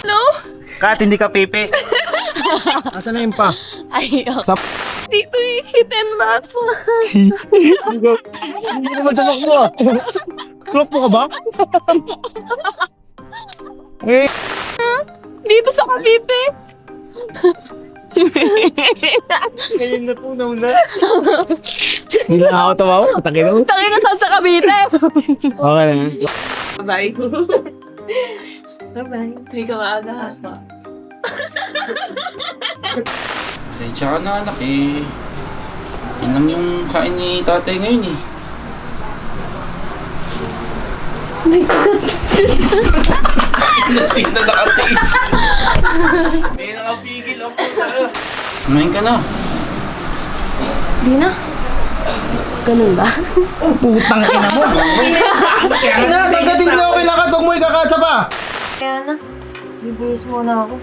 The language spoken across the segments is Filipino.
Hello? Kat, hindi ka pipi. Asan na yung pa? Ay, okay. Dito eh, hit and run. Hindi naman sa mo. Klop mo ka ba? Eh, Dito sa Cavite. ngayon na po nauna. Hindi na ako tawa ko. Takin mo. Tangin na sa Cavite. Okay lang. Bye. Bye-bye. Hindi ka maaga. Pasensya ka na anak eh. Yun lang yung kain ni tatay ngayon eh. My God. Hindi na nakatiis. Hindi na nakapigil ako na. Kumain ka na. Di na. Ganun ba? Oh, putang ina mo. Ina, tagatin niyo ako kailangan tong mo ikakatsa pa. Kaya na, bibihis muna ako.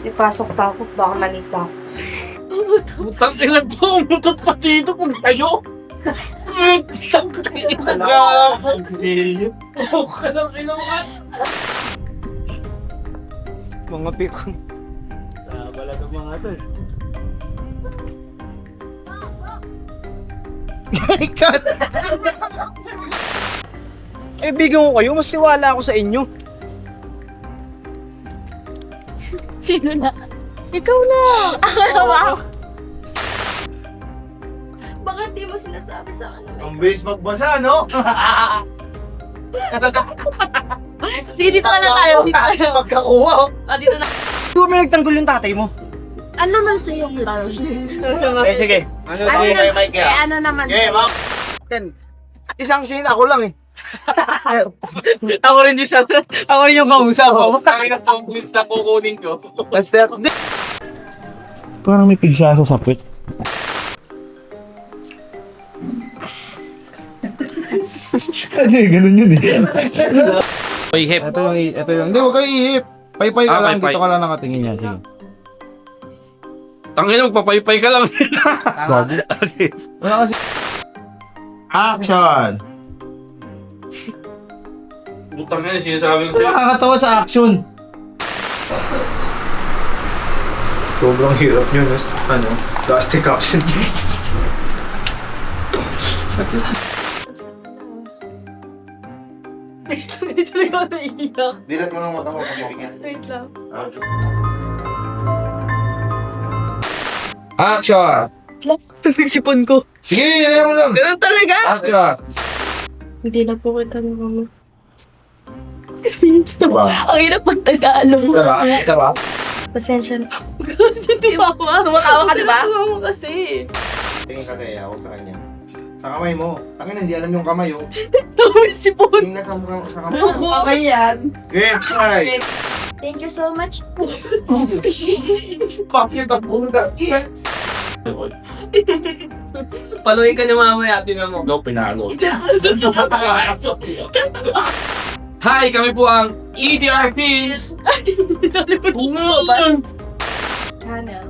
Ipasok pa ako, baka malita ako. Putang ina to. Umutot pa dito kung tayo. Isang ina ka. Oo ka lang inuman. Mga pikon. Wala ng mga to. Kat! Eh, bigyan ko kayo. Mas tiwala ako sa inyo. Sino na? Ikaw na. Ako na ba? Bakit di mo sinasabi sa akin na may... Ang bilis magbasa, no? Sige, dito na lang tayo. Pagkakuha. Dito na. Di ba may nagtanggol yung tatay mo? Ano naman sa iyong laro? Eh, sige. Ano Ano naman Okay, sa'yo? ma'am. Ken, isang scene ako lang eh. Ako rin yung kausap ko. Takin na tong bills na kukunin ko. Master. Parang may pigsasa sa puwet. Ano eh, ganun yun eh. Oy, hep. Ito yung, hindi, huwag kayo ihip. Paypay ka lang, paypay. dito ka lang nakatingin niya. Sige. Tangin mo, magpapaypay ka lang. Gago. Wala kasi. Action! Putang ina, sinasabi ko sa'yo. Nakakatawa sa action. Sobrang hirap nyo, no? Ano? Plastic action. Dito na ako naiiyak. Dilat mo ng mata mo pag ibigyan. Wait lang. Action! Nagsipon ko. Sige, yan mo lang. Ganun talaga. Action! Hindi na po kita ng mama. Diba? Ang hirap pag Tagalog. Diba? Diba? Pasensya na. Kasi tumawa. Tumatawa ka, diba? Tumatawa kasi. Tingin ka tayo, huwag sa kanya. Sa kamay mo. Tangin, hindi alam yung kamay, oh. Tawag sipon. Tingin na sa kamay mo. Okay yan. Game, try! Thank you so much po. Fuck you, tapunan. Paluin ka niya mamaya, tingnan mo. No, pinalo. Hi, kami po ang ETR Films. Channel.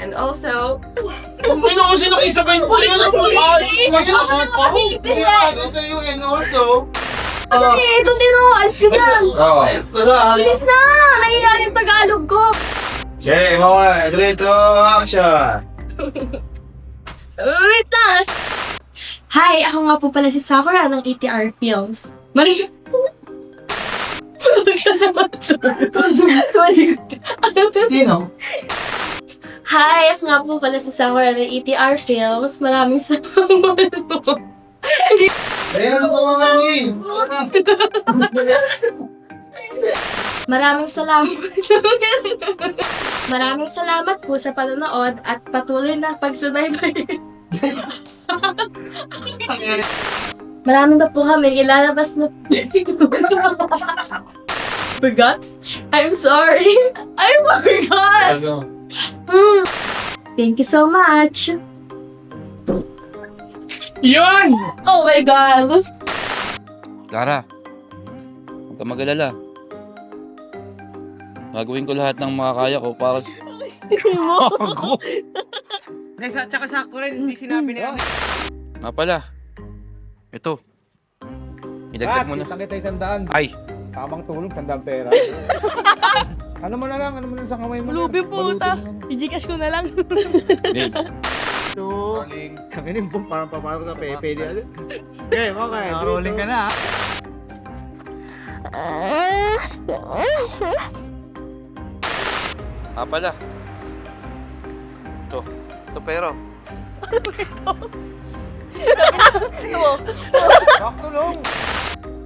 And also, May na kasi nakisabay ko sa'yo. Yeah, gusto you and also... Eh, ito din ako. Alis ka na. Oo. Bilis na. Nahiya yung Tagalog ko. Okay, mga dito, action! Wait lang. Hi, ako nga po pala si Sakura ng ETR Films. Mali. Sino? Hi, ako nga po pala si Sakura ng ETR Films. Maraming salamat po. Ayun na ito mga ngayon. Maraming salamat. Maraming salamat po sa panonood at patuloy na pagsubaybay. Marami na po kami ilalabas na... Forgot? I'm sorry. I forgot. Thank you so much. Yun! Oh my God. Clara, huwag ka mag-alala. Gagawin ko lahat ng makakaya ko para sa... Tsaka sakto rin, hindi sinabi niya. Nga pala. Ito. Idagdag mo na. Sakit tayo 100. Ay! Tamang tulong, 100 pera. Ano mo na lang sa kamay mo. Lubi puta. I-Gcash ko na lang. Ito. Kami rin po, parang papasok sa Pepe. Okay, okay. Rolling ka na, Pala. Ito pero. Sakto lang.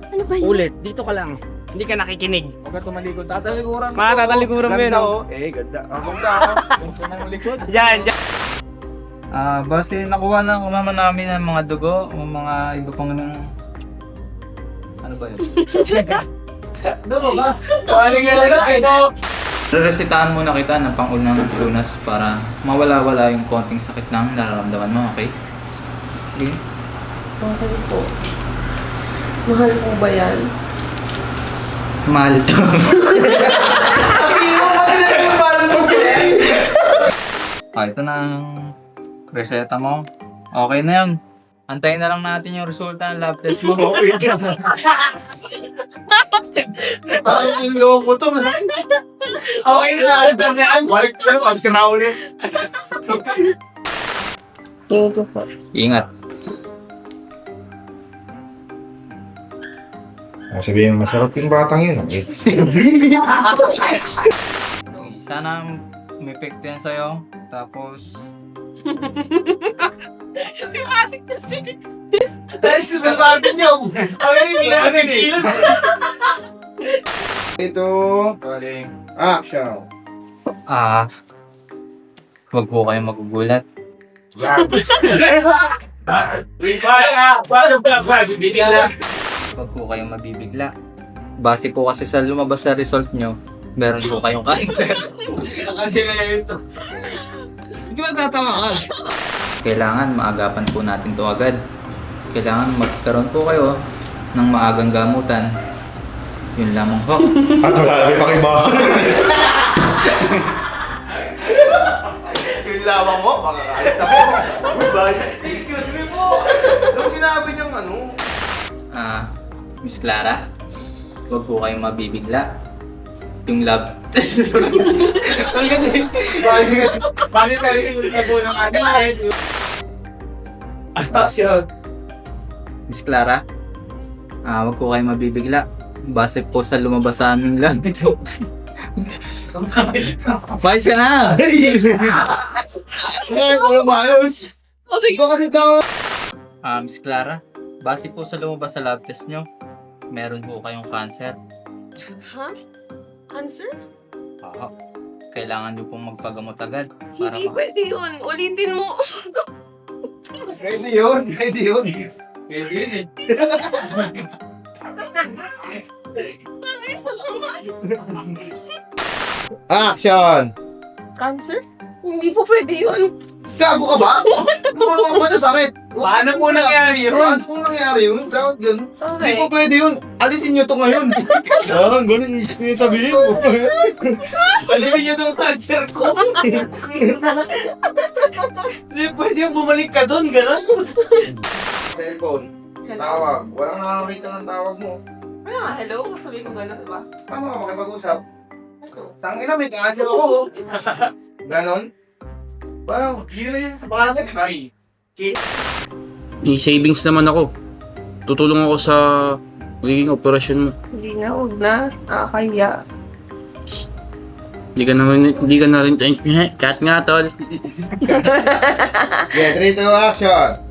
Ano ba yun? Ulit, dito ka lang. Hindi ka nakikinig. Huwag ka tumalikod. Tatalikuran mo. Matatalikuran mo yun, Ganda, oh. Ganda. Ang ganda ako. Gusto ng likod. Diyan. Base nakuha na kumama namin ng mga dugo, o mga iba pang ano ba yun? Dugo ba? Paano ka lang ito? Reresitahan muna kita ng pangunang lunas para mawala-wala yung konting sakit na nararamdaman mo, okay? Sige. Okay po. Mahal po ba yan? Mahal to. Ito na ang reseta mo. Okay na yun. Antayin na lang natin yung resulta ng lab test mo. Okay ka. Parang yung loob mo to. Okay na, ano na yan? Balik ka lang. Tapos ka na ulit. Tingin ko po. Ingat. Sabihin mo, masarap yung batang yun. Sana may epekto yan sa'yo. Tapos, Dahil sa sabagan niyo. Ito. Action. huwag po kayong magugulat. Huwag po kayong mabibigla. Base po kasi sa lumabas na result nyo, meron po kayong cancer. Kasi na ito. Hindi ba tatawa ka? Kailangan maagapan po natin to agad. Kailangan magkaroon po kayo ng maagang gamutan. Yun lamang po. At wala na may pakiba. Yung lamang mo, makakayos na po. Goodbye. Excuse me po. Anong sinabi niyang ano? Miss Clara, huwag po kayong mabibigla. Yung lab test. Kasi, bakit tayo sinusunod po ng ating ayos? Action. Miss Clara, huwag po kayong mabibigla. Base po sa lumabas sa aming lab. Pais ka na! Ay, kung maayos. Ikaw kasi tao. Miss Clara, base po sa lumabas sa lab test nyo, meron po kayong cancer. Ha? Cancer? Kailangan nyo pong magpagamot agad. Para Hindi pwede yun. Ulitin mo. Ready yun. Ready yun. Pwede yun eh. Action. Cancer? Hindi po pwede yun. Gago ka ba? Ano ba sa sakit? Paano po nangyari yun? Paano po nangyari yun? Bakit ganun? Hindi Okay. po pwede yun. Alisin nyo to ngayon. Parang ganun yung sabihin mo. Alisin niyo daw cancer ko. Hindi pwede yung bumalik ka doon, gano'n. Cellphone. Tawag. Walang nakakita ng tawag mo. Hello? Sabi ko gano'n, diba? Paano ka makipag-usap? Tangina, may cancer ako. Ganon? Parang, Hindi na siya sa pangalan ka. May savings naman ako. Tutulong ako sa magiging operasyon mo. Hindi na, huwag na. Nakakahiya. Hindi ka na rin, cat nga tol. get ready to action.